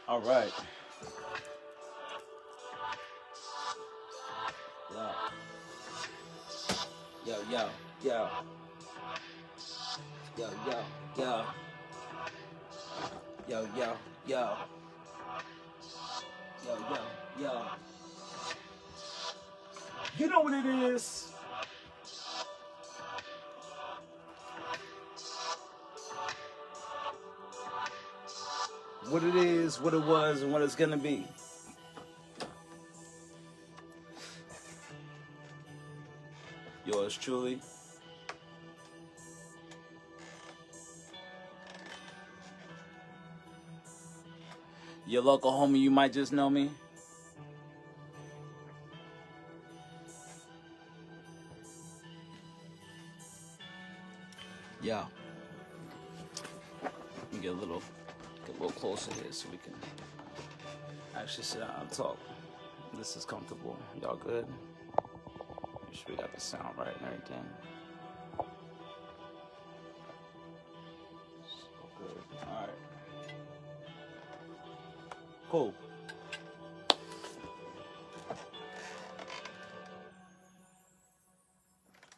All right. Yo, yo, yo, yo, yo, yo, yo, yo, yo, yo, yo, yo, yo. You know what it is. What it is, what it was, and what it's gonna be. Yours truly. Your local homie, you might just know me. Yeah. Let me get a little closer here so we can actually sit down and talk. This is comfortable. Y'all good? Make sure we got the sound right and everything. So good. All right. Cool.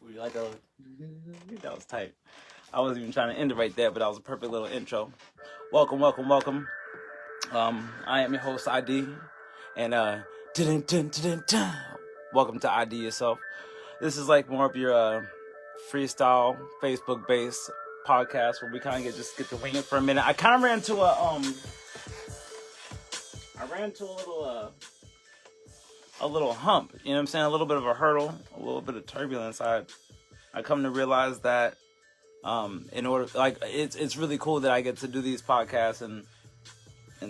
Would you like a... That was tight. I wasn't even trying to end it right there, but that was a perfect little intro. Welcome, welcome, welcome. I am your host, ID, and welcome to ID Yourself. This is like more of your freestyle, Facebook-based podcast where we kind of get to wing it for a minute. I kind of ran into a little hump. You know what I'm saying? A little bit of a hurdle, a little bit of turbulence. I come to realize that in order, like, it's really cool that I get to do these podcasts and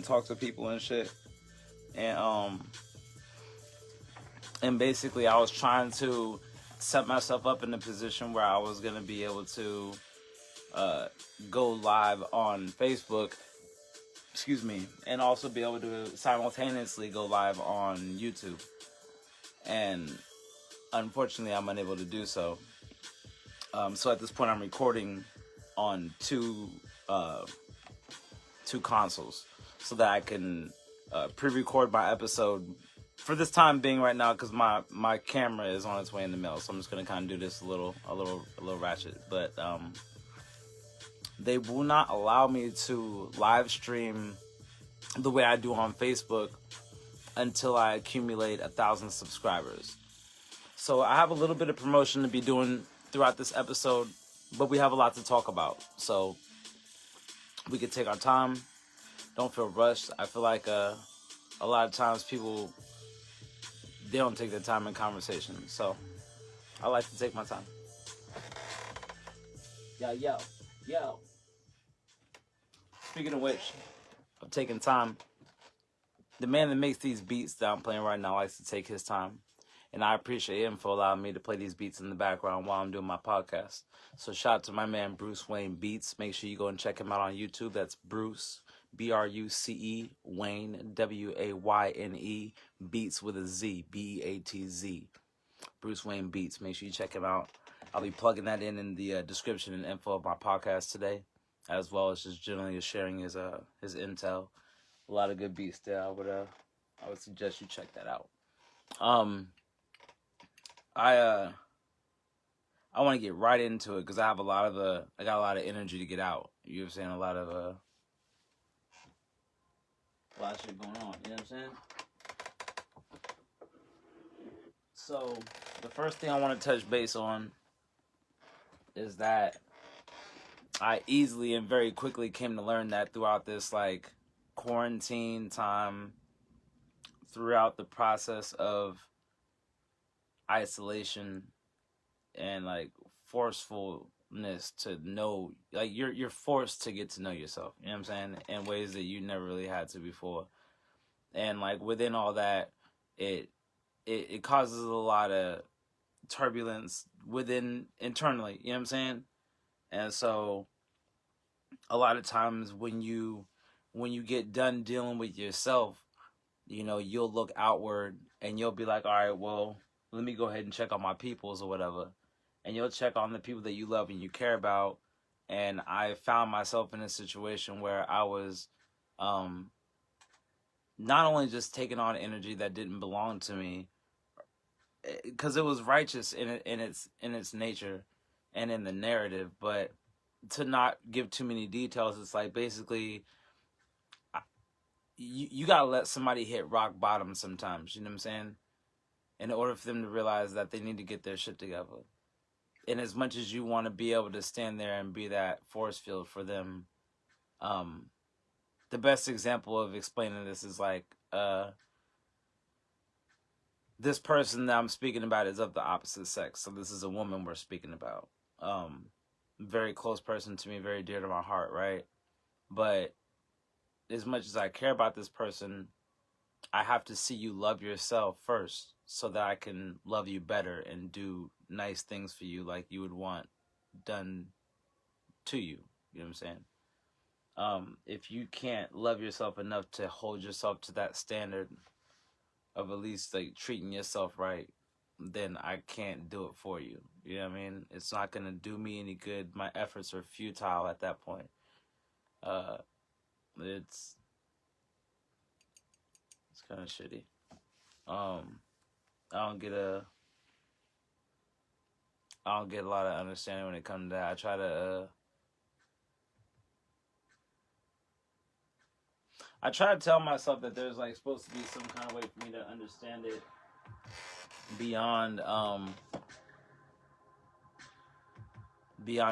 talk to people and shit. And basically I was trying to set myself up in a position where I was going to be able to go live on Facebook, and also be able to simultaneously go live on YouTube. And unfortunately I'm unable to do so. So at this point I'm recording on two consoles so that I can pre-record my episode for this time being right now, because my camera is on its way in the mail. So I'm just gonna kind of do this a little ratchet, but they will not allow me to live stream the way I do on Facebook until I accumulate 1,000 subscribers. So I have a little bit of promotion to be doing throughout this episode, but we have a lot to talk about. So we could take our time. Don't feel rushed. I feel like a lot of times people, they don't take their time in conversation. So I like to take my time. Yo. Speaking of which, of taking time, the man that makes these beats that I'm playing right now likes to take his time. And I appreciate him for allowing me to play these beats in the background while I'm doing my podcast. So shout out to my man, Bruce Wayne Beats. Make sure you go and check him out on YouTube. That's Bruce, B-R-U-C-E, Wayne, W-A-Y-N-E, Beats with a Z, B-E-A-T-Z. Bruce Wayne Beats. Make sure you check him out. I'll be plugging that in the description and info of my podcast today, as well as just generally sharing his intel. A lot of good beats there. I would suggest you check that out. I want to get right into it because I got a lot of energy to get out. You know what I'm saying? A lot of shit going on. You know what I'm saying? So the first thing I want to touch base on is that I easily and very quickly came to learn that throughout this like quarantine time, throughout the process of isolation and like forcefulness to know, like you're forced to get to know yourself, you know what I'm saying, in ways that you never really had to before. And like within all that, it causes a lot of turbulence within internally, you know what I'm saying? And so a lot of times when you get done dealing with yourself, you know, you'll look outward and you'll be like, all right, well, let me go ahead and check on my peoples or whatever. And you'll check on the people that you love and you care about. And I found myself in a situation where I was not only just taking on energy that didn't belong to me, because it was righteous in its nature and in the narrative, but to not give too many details, it's like basically you gotta let somebody hit rock bottom sometimes, you know what I'm saying, in order for them to realize that they need to get their shit together. And as much as you want to be able to stand there and be that force field for them, the best example of explaining this is like this person that I'm speaking about is of the opposite sex, so this is a woman we're speaking about. Very close person to me, very dear to my heart, right? But as much as I care about this person, I have to see you love yourself first so that I can love you better and do nice things for you like you would want done to you. You know what I'm saying? If you can't love yourself enough to hold yourself to that standard of at least like treating yourself right, then I can't do it for you. You know what I mean? It's not gonna do me any good. My efforts are futile at that point. It's kind of shitty. I don't get a lot of understanding when it comes to that. I try to tell myself that there's like supposed to be some kind of way for me to understand it beyond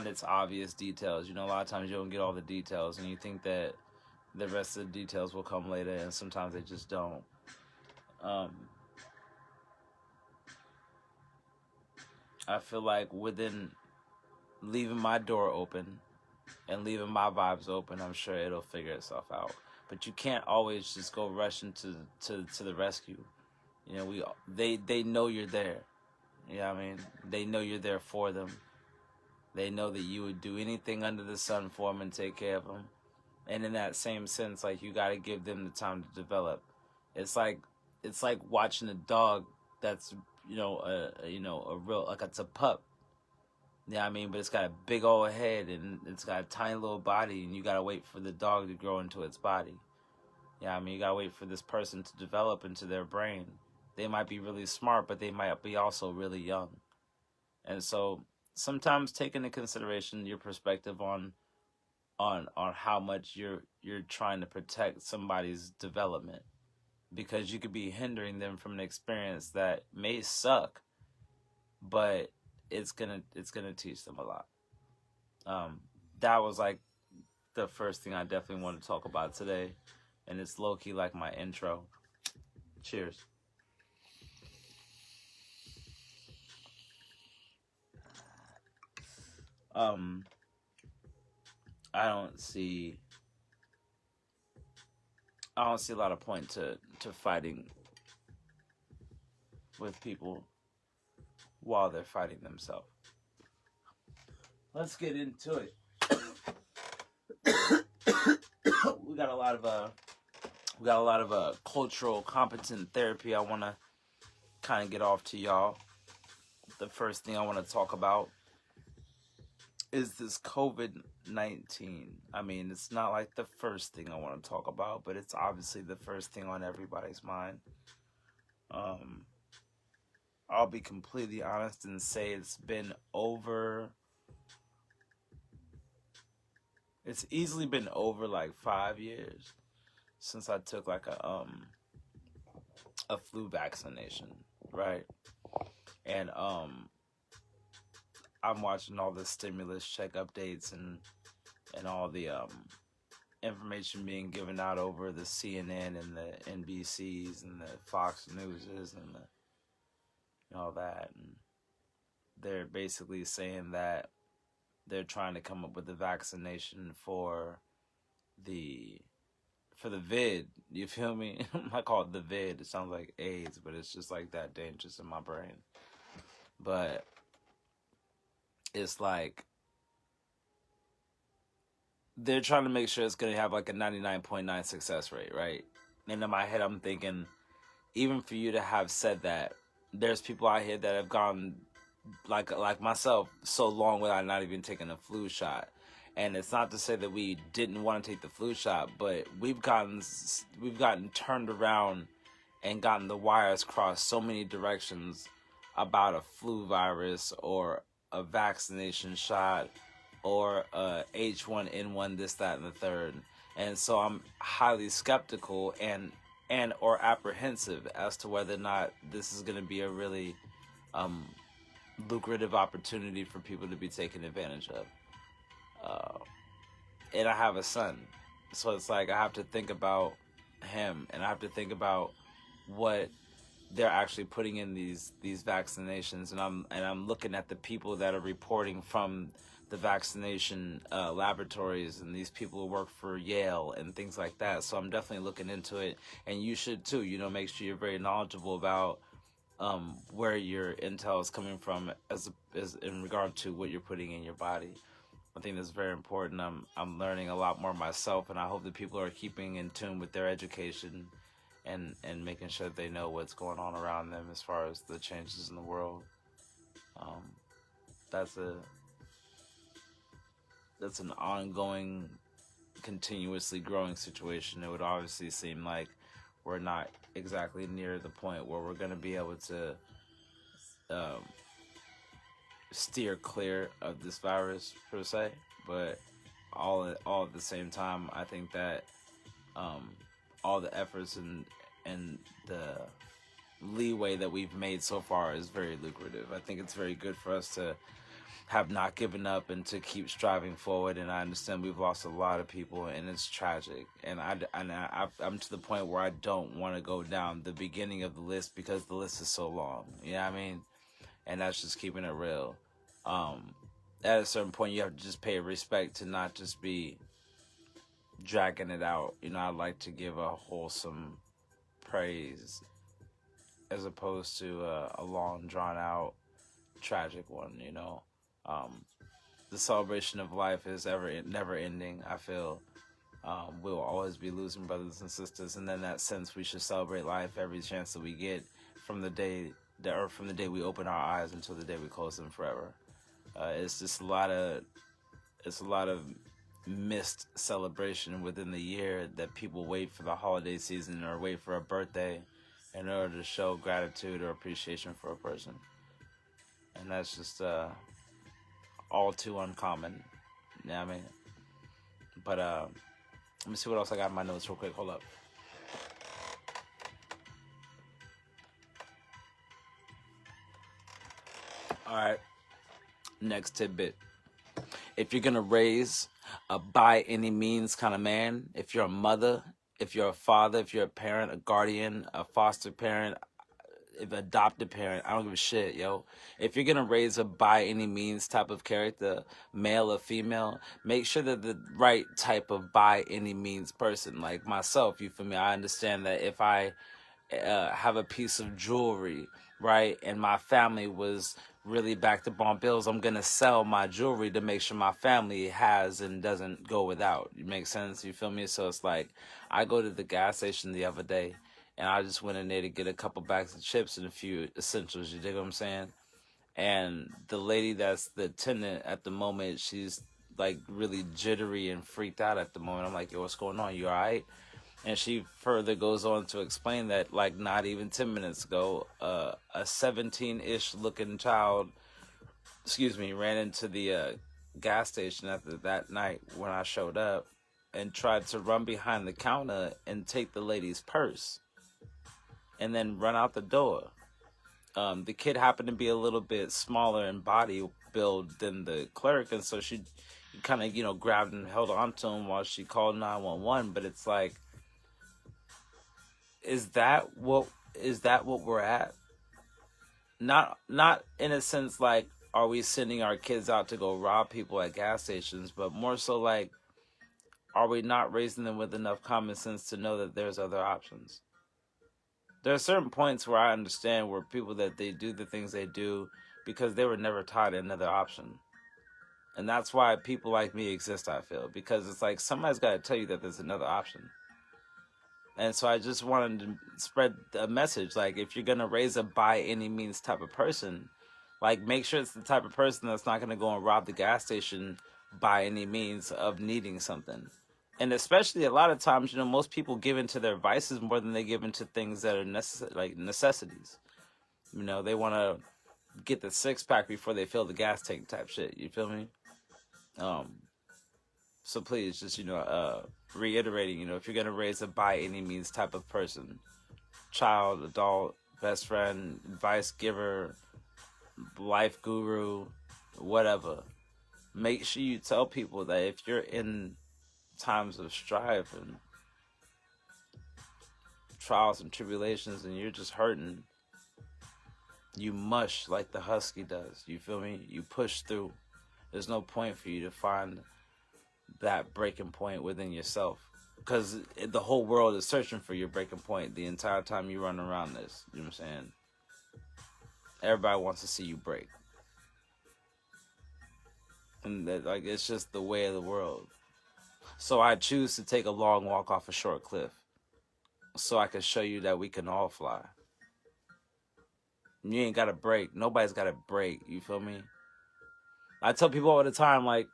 its obvious details. You know, a lot of times you don't get all the details, and you think that the rest of the details will come later, and sometimes they just don't. I feel like within leaving my door open and leaving my vibes open, I'm sure it'll figure itself out. But you can't always just go rushing to the rescue. You know, they know you're there. You know what I mean? They know you're there for them. They know that you would do anything under the sun for them and take care of them. And in that same sense, like, you got to give them the time to develop. It's like watching a dog that's, a real, like, it's a pup. You know what I mean? But it's got a big old head and it's got a tiny little body, and you got to wait for the dog to grow into its body. You know what I mean? You got to wait for this person to develop into their brain. They might be really smart, but they might be also really young. And so sometimes take into consideration your perspective on how much you're trying to protect somebody's development, because you could be hindering them from an experience that may suck, but it's gonna teach them a lot. That was like the first thing I definitely want to talk about today, and it's low-key like my intro. Cheers. I don't see a lot of point to fighting with people while they're fighting themselves. Let's get into it. We got a lot of cultural competent therapy I want to kind of get off to y'all. The first thing I want to talk about is this COVID-19. I mean, it's not like the first thing I want to talk about, but it's obviously the first thing on everybody's mind. I'll be completely honest and say it's easily been over like 5 years since I took like a flu vaccination, right? And I'm watching all the stimulus check updates and all the information being given out over the CNN and the NBCs and the Fox Newses and all that. And they're basically saying that they're trying to come up with a vaccination for the vid. You feel me? I call it the vid. It sounds like AIDS, but it's just like that dangerous in my brain. But it's like they're trying to make sure it's going to have like a 99.9 success rate, right? And in my head, I'm thinking, even for you to have said that, there's people out here that have gone like myself so long without not even taking a flu shot. And it's not to say that we didn't want to take the flu shot, but we've gotten turned around and gotten the wires crossed so many directions about a flu virus or a vaccination shot or H1N1, this, that, and the third. And so I'm highly skeptical and or apprehensive as to whether or not this is going to be a really lucrative opportunity for people to be taken advantage of. And I have a son, so it's like I have to think about him, and I have to think about what they're actually putting in these vaccinations, and I'm looking at the people that are reporting from the vaccination laboratories, and these people who work for Yale and things like that. So I'm definitely looking into it, and you should too. Make sure you're very knowledgeable about where your intel is coming from as in regard to what you're putting in your body. I think that's very important. I'm learning a lot more myself, and I hope that people are keeping in tune with their education and making sure that they know what's going on around them as far as the changes in the world. That's an ongoing, continuously growing situation. It would obviously seem like we're not exactly near the point where we're going to be able to steer clear of this virus per se, but all at the same time, I think that all the efforts and the leeway that we've made so far is very lucrative. I think it's very good for us to have not given up and to keep striving forward. And I understand we've lost a lot of people, and it's tragic. And I'm to the point where I don't want to go down the beginning of the list because the list is so long. You know what I mean? And that's just keeping it real. At a certain point, you have to just pay respect to not just be dragging it out. I'd like to give a wholesome praise as opposed to a long, drawn-out, tragic one. The celebration of life is never ending. I feel we'll always be losing brothers and sisters, and in that sense, we should celebrate life every chance that we get from the day we open our eyes until the day we close them forever. It's just a lot of missed celebration within the year that people wait for the holiday season or wait for a birthday in order to show gratitude or appreciation for a person. And that's just all too uncommon. You know what I mean? But let me see what else I got in my notes real quick. Hold up. All right. Next tidbit. If you're going to raise a by any means kind of man, if you're a mother, if you're a father, if you're a parent, a guardian, a foster parent, if adopted parent, I don't give a shit, yo. If you're going to raise a by any means type of character, male or female, make sure that the right type of by any means person, like myself, you feel me? I understand that if I have a piece of jewelry, right, and my family was really backed up on bills, I'm gonna sell my jewelry to make sure my family has and doesn't go without. You make sense? You feel me? So it's like, I go to the gas station the other day, and I just went in there to get a couple bags of chips and a few essentials. You dig what I'm saying? And the lady that's the attendant at the moment, she's like really jittery and freaked out at the moment. I'm like, yo, what's going on? You all right? And she further goes on to explain that, like, not even 10 minutes ago, a 17-ish looking child, ran into the gas station after that night when I showed up and tried to run behind the counter and take the lady's purse and then run out the door. The kid happened to be a little bit smaller in body build than the clerk, and so she kind of, grabbed and held on to him while she called 911. But it's like, is that what we're at? Not in a sense like, are we sending our kids out to go rob people at gas stations, but more so like, are we not raising them with enough common sense to know that there's other options? There are certain points where I understand where people that they do the things they do because they were never taught another option. And that's why people like me exist, I feel, because it's like somebody's got to tell you that there's another option. And so I just wanted to spread a message, like, if you're going to raise a by any means type of person, like, make sure it's the type of person that's not going to go and rob the gas station by any means of needing something. And especially a lot of times, most people give into their vices more than they give into things that are like necessities. They want to get the six pack before they fill the gas tank type shit. You feel me? So please, just reiterating, if you're gonna raise a by any means type of person, child, adult, best friend, advice giver, life guru, whatever, make sure you tell people that if you're in times of strife and trials and tribulations and you're just hurting, you mush like the husky does. You feel me? You push through. There's no point for you to find that breaking point within yourself, because the whole world is searching for your breaking point the entire time you run around this. You know what I'm saying? Everybody wants to see you break, and it's just the way of the world. So I choose to take a long walk off a short cliff so I can show you that we can all fly. You ain't gotta break. Nobody's gotta break. You feel me? I tell people all the time, like,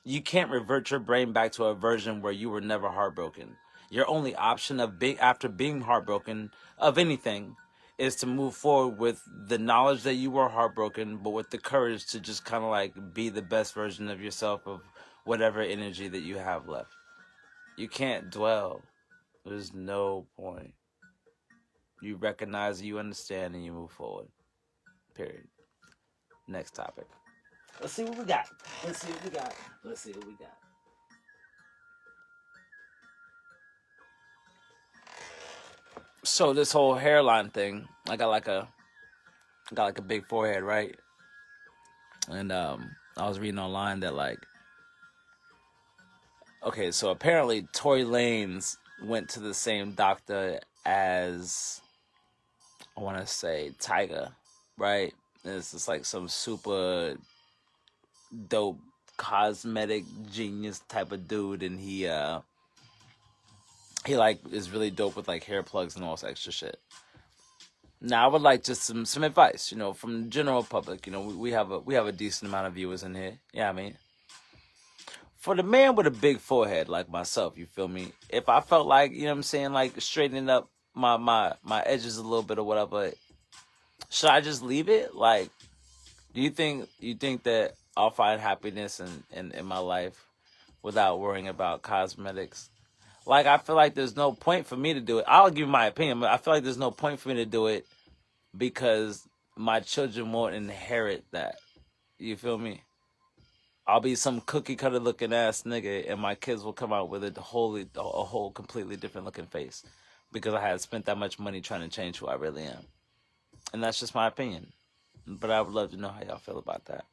you can't revert your brain back to a version where you were never heartbroken. Your only option after being heartbroken of anything is to move forward with the knowledge that you were heartbroken, but with the courage to just kind of like be the best version of yourself, of whatever energy that you have left. You can't dwell. There's no point. You recognize, you understand, and you move forward. Period. Next topic. Let's see what we got. So this whole hairline thing, I got like a big forehead, right? And I was reading online that okay, so apparently Tory Lanez went to the same doctor as, I want to say, Tyga, right? It's just like some super dope cosmetic genius type of dude, and he like is really dope with like hair plugs and all this extra shit. Now I would like just some advice, from the general public. We have a decent amount of viewers in here. Yeah, I mean, for the man with a big forehead like myself, you feel me? If I felt like, what I'm saying, like straightening up my edges a little bit or whatever, should I just leave it? Like, do you think that I'll find happiness in my life without worrying about cosmetics? Like, I feel like there's no point for me to do it. I'll give you my opinion, but I feel like there's no point for me to do it because my children won't inherit that. You feel me? I'll be some cookie cutter looking ass nigga, and my kids will come out with a whole completely different looking face because I had spent that much money trying to change who I really am. And that's just my opinion. But I would love to know how y'all feel about that.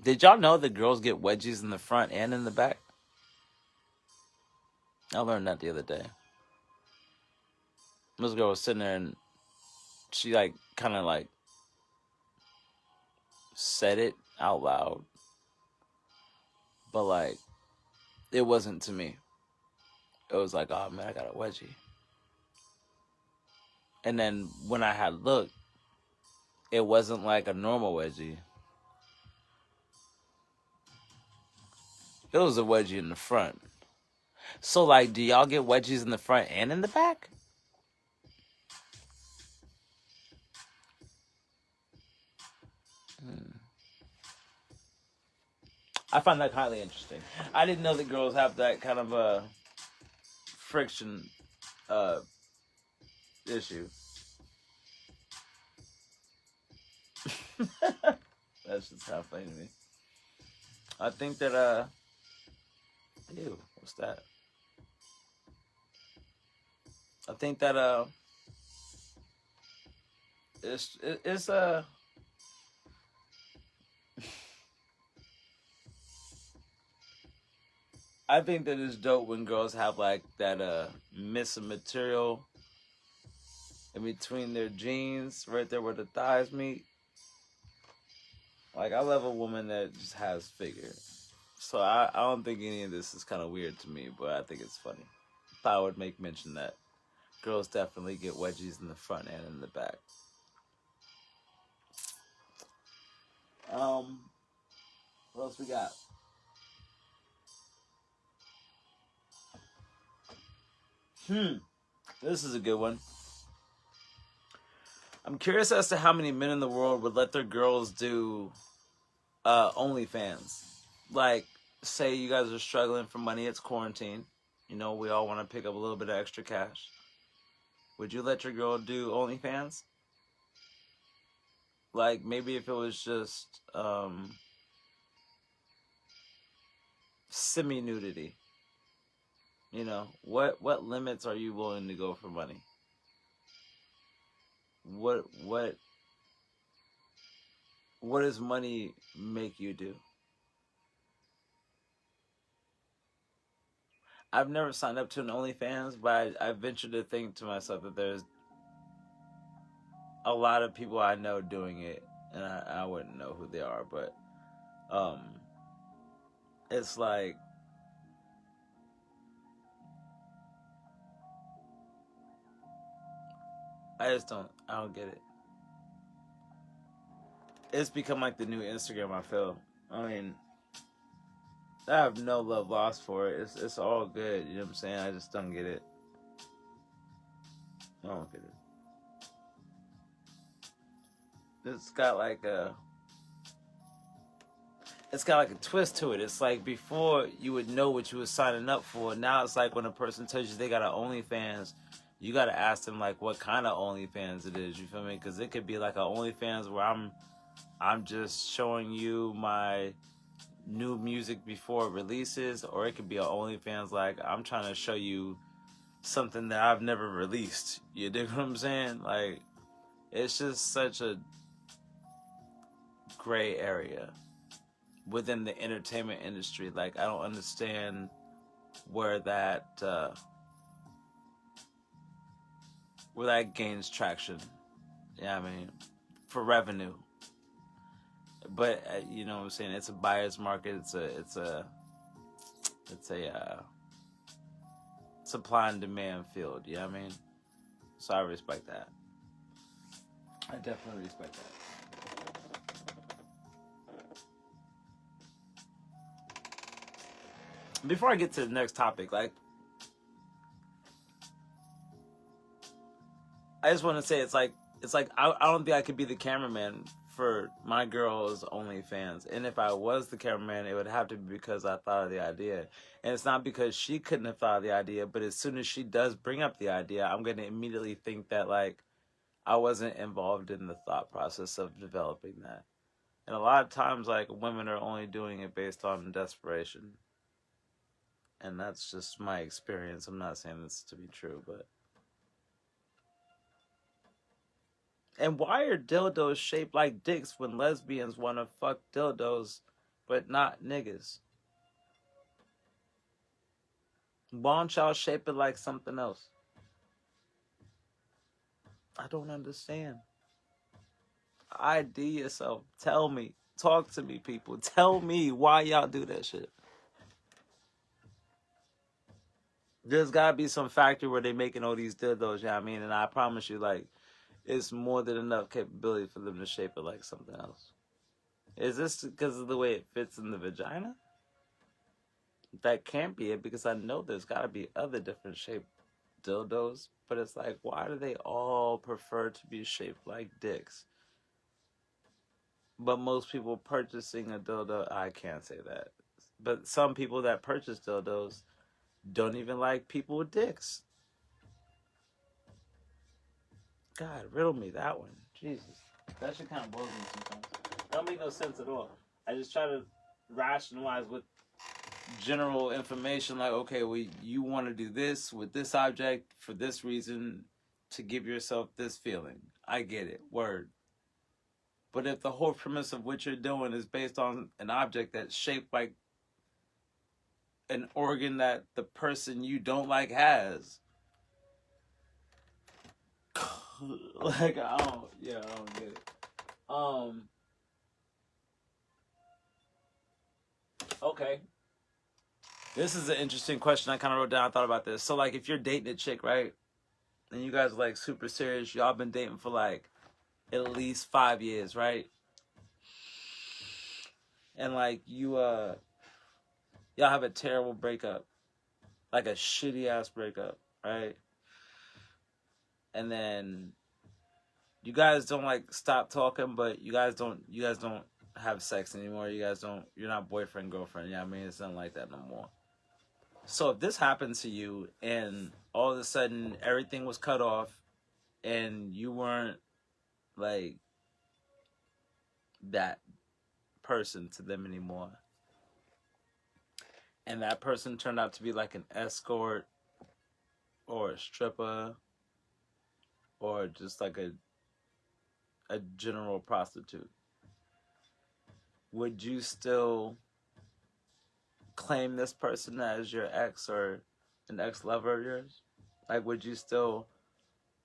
Did y'all know that girls get wedgies in the front and in the back? I learned that the other day. This girl was sitting there and she kind of said it out loud. But it wasn't to me. It was like, oh man, I got a wedgie. And then when I had looked, it wasn't like a normal wedgie. It was a wedgie in the front. So, do y'all get wedgies in the front and in the back? I find that highly interesting. I didn't know that girls have that kind of friction issue. That's just how funny to me. I think that ew, what's that? I think that it's I think that it's dope when girls have that missing material in between their jeans, right there where the thighs meet. I love a woman that just has figure. So I don't think any of this is kind of weird to me, but I think it's funny. Thought I would make mention that girls definitely get wedgies in the front and in the back. What else we got? This is a good one. I'm curious as to how many men in the world would let their girls do OnlyFans. Like, say you guys are struggling for money, it's quarantine. You know, we all want to pick up a little bit of extra cash. Would you let your girl do OnlyFans? Like, maybe if it was just semi-nudity. You know, what limits are you willing to go for money? What does money make you do? I've never signed up to an OnlyFans, but I venture to think to myself that there's a lot of people I know doing it, and I wouldn't know who they are, but it's like, I don't get it. It's become like the new Instagram, I feel. I mean, I have no love lost for it. It's all good, you know what I'm saying? I just don't get it. I don't get it. It's got like a twist to it. It's like before you would know what you were signing up for. Now it's like when a person tells you they got an OnlyFans, you got to ask them like what kind of OnlyFans it is. You feel me? Because it could be like an OnlyFans where I'm just showing you my new music before it releases, or it could be an OnlyFans like I'm trying to show you something that I've never released. You dig what I'm saying? Like, it's just such a gray area within the entertainment industry. Like, I don't understand where that gains traction. Yeah, I mean, for revenue. But you know what I'm saying? It's a buyer's market. It's a supply and demand field. You know what I mean? So I respect that. I definitely respect that. Before I get to the next topic, like, I just want to say it's like I don't think I could be the cameraman for my girl's OnlyFans. And if I was the cameraman, it would have to be because I thought of the idea. And it's not because she couldn't have thought of the idea, but as soon as she does bring up the idea, I'm going to immediately think that, like, I wasn't involved in the thought process of developing that. And a lot of times, like, women are only doing it based on desperation. And that's just my experience. I'm not saying this to be true, but... And why are dildos shaped like dicks when lesbians want to fuck dildos, but not niggas? Why don't y'all shape it like something else? I don't understand. ID yourself. Tell me. Talk to me, people. Tell me why y'all do that shit. There's gotta be some factory where they making all these dildos, you know what I mean? And I promise you, like, it's more than enough capability for them to shape it like something else. Is this because of the way it fits in the vagina? That can't be it, because I know there's got to be other different shaped dildos. But it's like, why do they all prefer to be shaped like dicks? But most people purchasing a dildo, I can't say that. But some people that purchase dildos don't even like people with dicks. God, riddle me that one. Jesus. That shit kind of blows me sometimes. Don't make no sense at all. I just try to rationalize with general information, like, okay, well, you want to do this with this object for this reason to give yourself this feeling. I get it. Word. But if the whole premise of what you're doing is based on an object that's shaped like an organ that the person you don't like has, like, I don't get it. Okay. This is an interesting question. I kind of wrote down, I thought about this. So, like, if you're dating a chick, right, and you guys are, like, super serious, y'all been dating for, like, at least 5 years, right? and like y'all have a terrible breakup, like a shitty ass breakup, right? And then you guys don't like stop talking, but you guys don't have sex anymore. You're not boyfriend, girlfriend. Yeah, I mean, it's nothing like that no more. So if this happened to you and all of a sudden everything was cut off and you weren't like that person to them anymore, and that person turned out to be like an escort or a stripper or just like a general prostitute, would you still claim this person as your ex or an ex-lover of yours? Like, would you still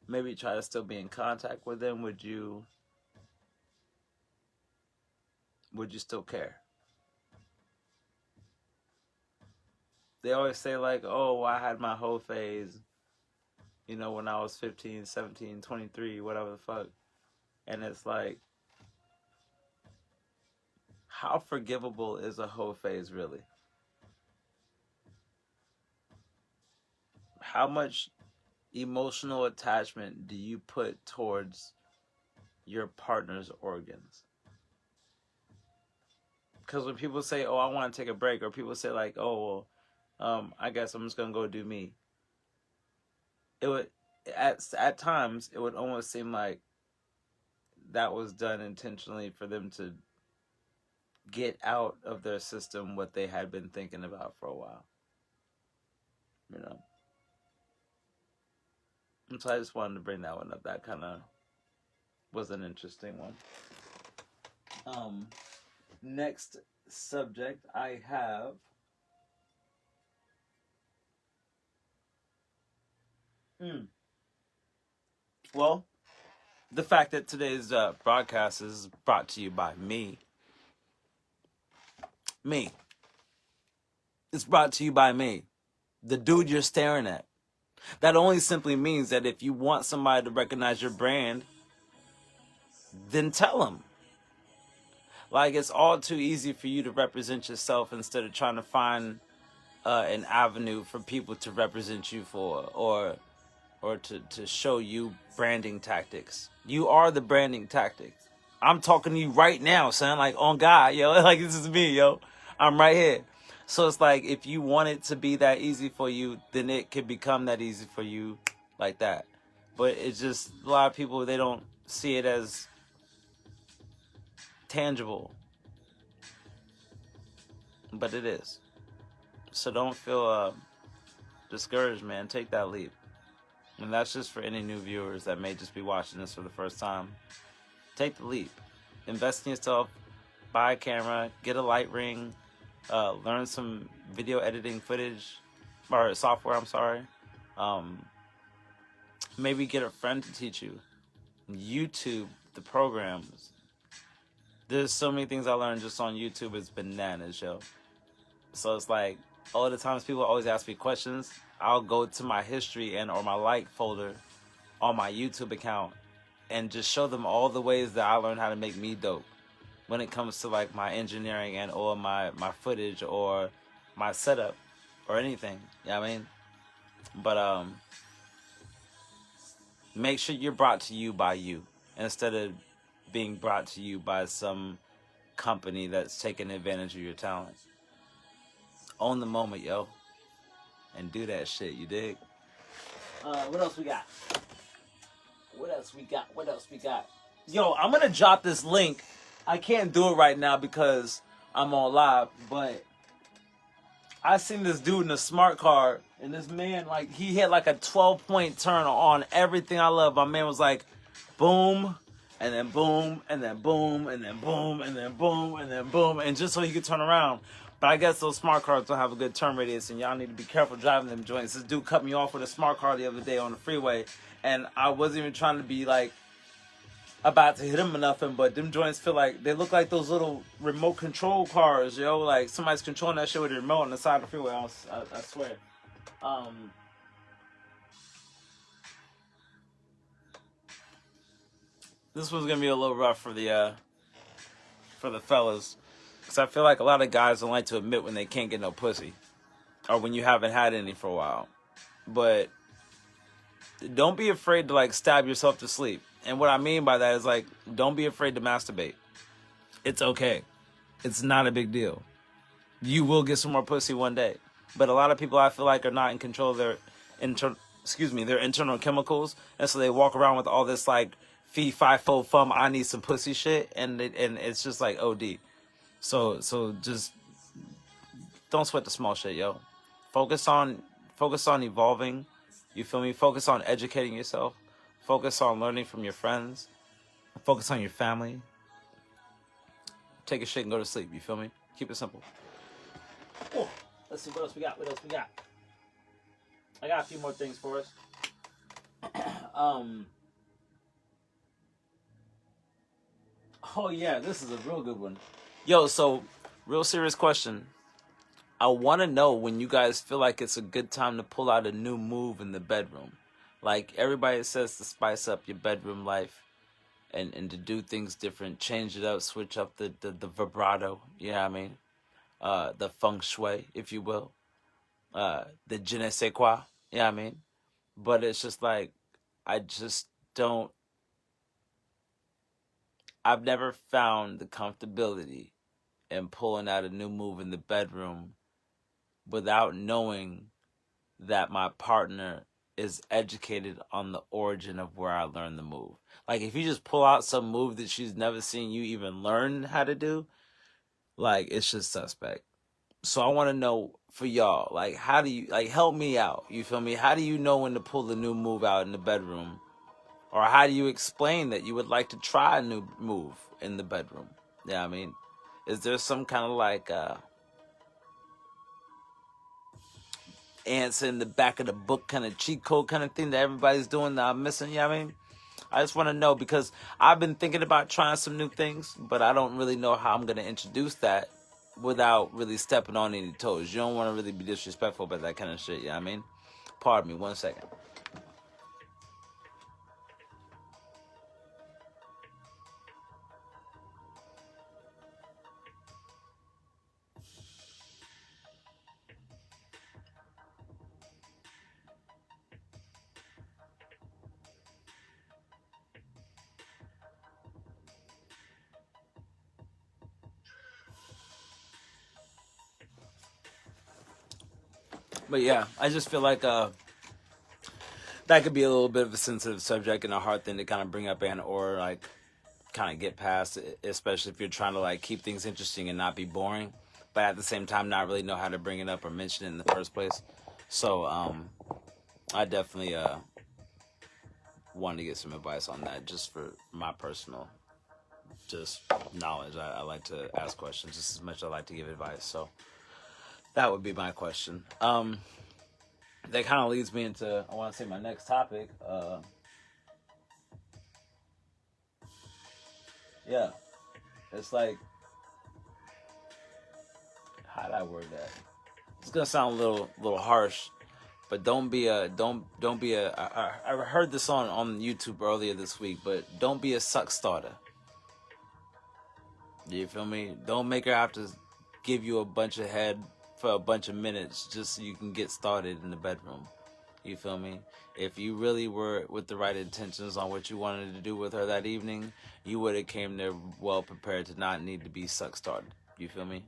maybe try to still be in contact with them? Would you still care? They always say like, oh, I had my whole phase, you know, when I was 15, 17, 23, whatever the fuck. And it's like, how forgivable is a whole phase really? How much emotional attachment do you put towards your partner's organs? Because when people say, oh, I want to take a break, or people say like, oh, well, I guess I'm just going to go do me. It would, at times, it would almost seem like that was done intentionally for them to get out of their system what they had been thinking about for a while. You know? And so I just wanted to bring that one up. That kind of was an interesting one. Next subject I have. Well, the fact that today's broadcast is brought to you by me. Me. It's brought to you by me. The dude you're staring at. That only simply means that if you want somebody to recognize your brand, then tell them. Like, it's all too easy for you to represent yourself instead of trying to find an avenue for people to represent you for, or to show you branding tactics. You are the branding tactic. I'm talking to you right now, son. Like, on God, yo. Like, this is me, yo. I'm right here. So it's like, if you want it to be that easy for you, then it can become that easy for you like that. But it's just, a lot of people, they don't see it as tangible. But it is. So don't feel discouraged, man. Take that leap. And that's just for any new viewers that may just be watching this for the first time. Take the leap. Invest in yourself. Buy a camera. Get a light ring. Learn some video editing footage. Or software, I'm sorry. Maybe get a friend to teach you. YouTube, the programs. There's so many things I learned just on YouTube. It's bananas, yo. So it's like, all the times people always ask me questions, I'll go to my history or my like folder on my YouTube account and just show them all the ways that I learned how to make me dope when it comes to like my engineering and or my footage or my setup or anything. You know what I mean? But make sure you're brought to you by you instead of being brought to you by some company that's taking advantage of your talent. Own the moment, yo. And do that shit, you dig? What else we got? What else we got? Yo, I'm gonna drop this link. I can't do it right now because I'm on live, but I seen this dude in a smart car, and this man, like, he hit like a 12-point turn on everything I love. My man was like, boom, and then boom, and then boom, and then boom, and then boom, and then boom, and just so he could turn around. But I guess those smart cars don't have a good turn radius, and y'all need to be careful driving them joints. This dude cut me off with a smart car the other day on the freeway, and I wasn't even trying to be like about to hit him or nothing, but them joints feel like they look like those little remote control cars, yo. Like somebody's controlling that shit with a remote on the side of the freeway. I swear. This one's gonna be a little rough for the fellas. Because I feel like a lot of guys don't like to admit when they can't get no pussy. Or when you haven't had any for a while. But don't be afraid to like stab yourself to sleep. And what I mean by that is like, don't be afraid to masturbate. It's okay. It's not a big deal. You will get some more pussy one day. But a lot of people I feel like are not in control of their their internal chemicals, and so they walk around with all this like fee fi fo fum I need some pussy shit, and it's just like OD. So just don't sweat the small shit, yo. Focus on evolving. You feel me? Focus on educating yourself. Focus on learning from your friends. Focus on your family. Take a shit and go to sleep. You feel me? Keep it simple. Oh, let's see what else we got. I got a few more things for us. Oh yeah, this is a real good one. Yo, so real serious question. I want to know when you guys feel like it's a good time to pull out a new move in the bedroom. Like everybody says to spice up your bedroom life and to do things different, change it up, switch up the vibrato, you know what I mean? The feng shui, if you will. The je ne sais quoi, you know what I mean? But it's just like, I've never found the comfortability in pulling out a new move in the bedroom without knowing that my partner is educated on the origin of where I learned the move. Like, if you just pull out some move that she's never seen you even learn how to do, like, it's just suspect. So I want to know for y'all, like, how do you, like, help me out, you feel me? How do you know when to pull the new move out in the bedroom? Or how do you explain that you would like to try a new move in the bedroom? Yeah, you know what I mean? Is there some kind of like ants in the back of the book kind of cheat code kind of thing that everybody's doing that I'm missing? You know what I mean? I just want to know because I've been thinking about trying some new things, but I don't really know how I'm going to introduce that without really stepping on any toes. You don't want to really be disrespectful about that kind of shit, you know what I mean? Pardon me, 1 second. But yeah, I just feel like that could be a little bit of a sensitive subject and a hard thing to kind of bring up and or like kind of get past, especially if you're trying to like keep things interesting and not be boring, but at the same time not really know how to bring it up or mention it in the first place. So I definitely wanted to get some advice on that just for my personal just knowledge. I like to ask questions just as much as I like to give advice. So that would be my question. That kind of leads me into, I want to say, my next topic. Yeah, it's like, how did I word that? It's gonna sound a little harsh, but don't be a. I heard this on YouTube earlier this week, but don't be a suck starter. You feel me? Don't make her have to give you a bunch of head for a bunch of minutes just so you can get started in the bedroom. You feel me? If you really were with the right intentions on what you wanted to do with her that evening, you would have came there well prepared to not need to be suck started. You feel me?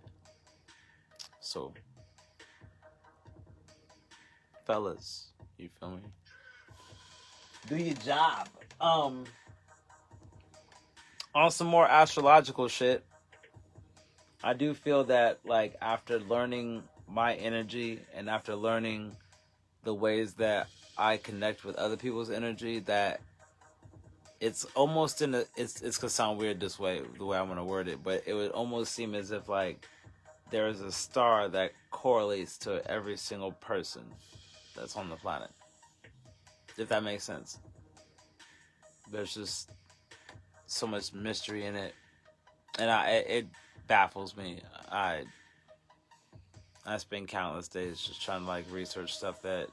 So, fellas, you feel me? Do your job. On some more astrological shit, I do feel that like after learning my energy and after learning the ways that I connect with other people's energy, that it's almost it's gonna sound weird this way, the way I'm gonna word it, but it would almost seem as if like there is a star that correlates to every single person that's on the planet. If that makes sense. There's just so much mystery in it, and it baffles me. I spend countless days just trying to like research stuff that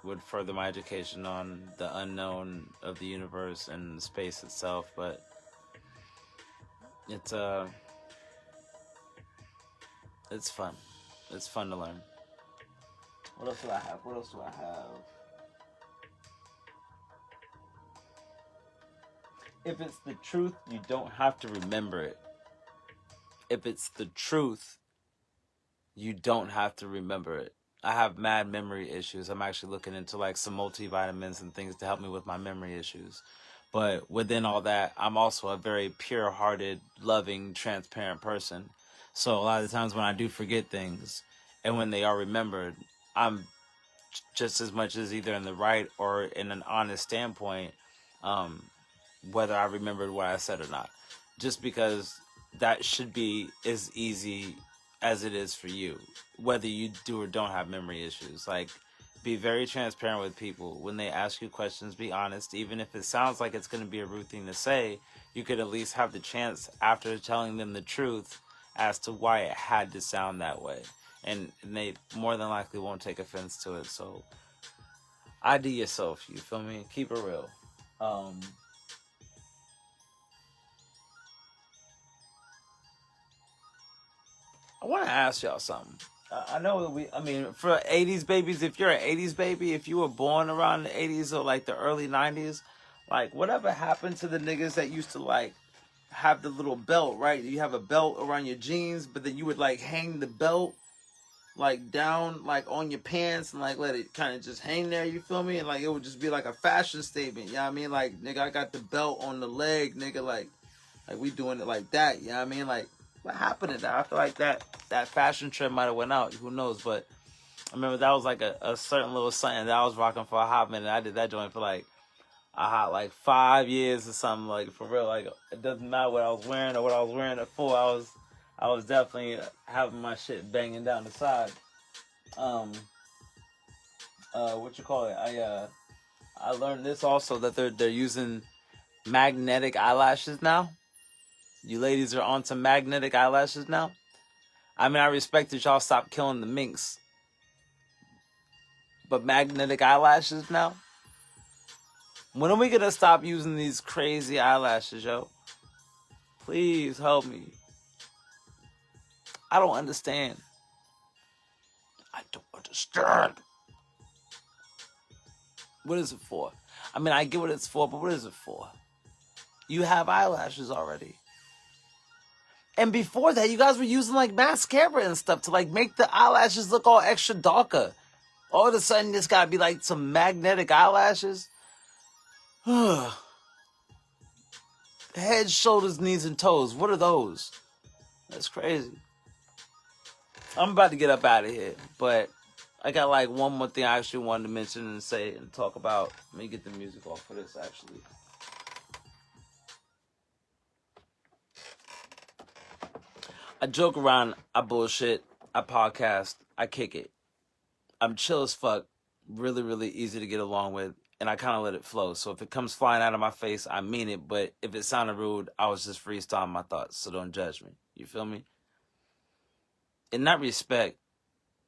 would further my education on the unknown of the universe and space itself, but it's It's fun. It's fun to learn. What else do I have? What else do I have? If it's the truth, you don't have to remember it. If it's the truth, you don't have to remember it. I have mad memory issues. I'm actually looking into like some multivitamins and things to help me with my memory issues. But within all that, I'm also a very pure-hearted, loving, transparent person. So a lot of the times when I do forget things and when they are remembered, I'm just as much as either in the right or in an honest standpoint, um, whether I remembered what I said or not. Just because that should be as easy as it is for you, whether you do or don't have memory issues. Like, be very transparent with people. When they ask you questions, be honest. Even if it sounds like it's going to be a rude thing to say, you could at least have the chance, after telling them the truth, as to why it had to sound that way. And they more than likely won't take offense to it. So, ID yourself, you feel me? Keep it real. I want to ask y'all something. I know that I mean, for 80s babies, if you're an 80s baby, if you were born around the 80s or like the early 90s, like whatever happened to the niggas that used to like have the little belt, right? You have a belt around your jeans, but then you would like hang the belt like down like on your pants and like let it kind of just hang there, you feel me? And like it would just be like a fashion statement, you know what I mean? Like, nigga, I got the belt on the leg, nigga, like we doing it like that, you know what I mean? Like, what happened to that? I feel like that fashion trend might have went out, who knows? But I remember that was like a certain little something that I was rocking for a hot minute. I did that joint for like a hot like 5 years or something, like for real. Like, it doesn't matter what I was wearing or what I was wearing it for. I was definitely having my shit banging down the side. What you call it? I learned this also, that they're using magnetic eyelashes now. You ladies are on some magnetic eyelashes now. I mean, I respect that y'all stopped killing the minks, but magnetic eyelashes now? When are we gonna stop using these crazy eyelashes, yo? Please help me. I don't understand. I don't understand. What is it for? I mean, I get what it's for, but what is it for? You have eyelashes already. And before that, you guys were using like mascara and stuff to like make the eyelashes look all extra darker. All of a sudden, it's gotta be like some magnetic eyelashes. Head, shoulders, knees, and toes. What are those? That's crazy. I'm about to get up out of here, but I got like one more thing I actually wanted to mention and say and talk about. Let me get the music off for this, actually. I joke around, I bullshit, I podcast, I kick it. I'm chill as fuck, really, really easy to get along with, and I kind of let it flow. So if it comes flying out of my face, I mean it, but if it sounded rude, I was just freestyling my thoughts, so don't judge me. You feel me? In that respect,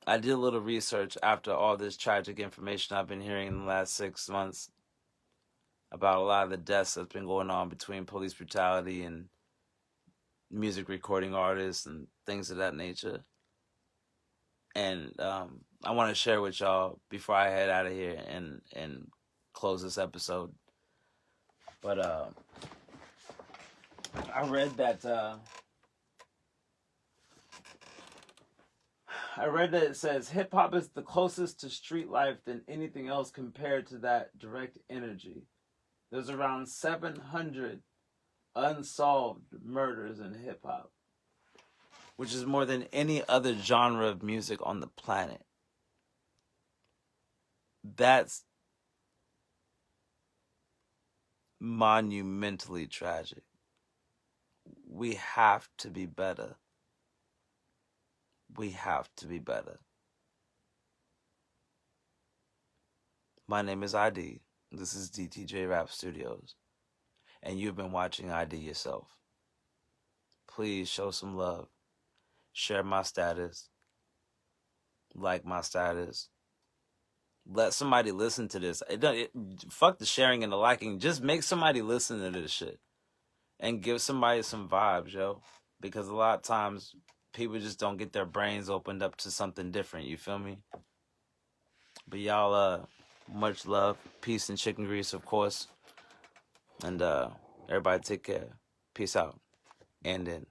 I did a little research after all this tragic information I've been hearing in the last 6 months about a lot of the deaths that's been going on between police brutality and music recording artists and things of that nature. And I want to share with y'all before I head out of here and close this episode. But I read that it says hip hop is the closest to street life than anything else compared to that direct energy. There's around 700 unsolved murders in hip hop, which is more than any other genre of music on the planet. That's monumentally tragic. We have to be better. We have to be better. My name is ID. This is DTJ Rap Studios. And you've been watching ID Yourself. Please show some love. Share my status. Like my status. Let somebody listen to this. Fuck the sharing and the liking. Just make somebody listen to this shit. And give somebody some vibes, yo. Because a lot of times people just don't get their brains opened up to something different. You feel me? But y'all, much love, peace, and chicken grease, of course. And everybody take care. Peace out. And then.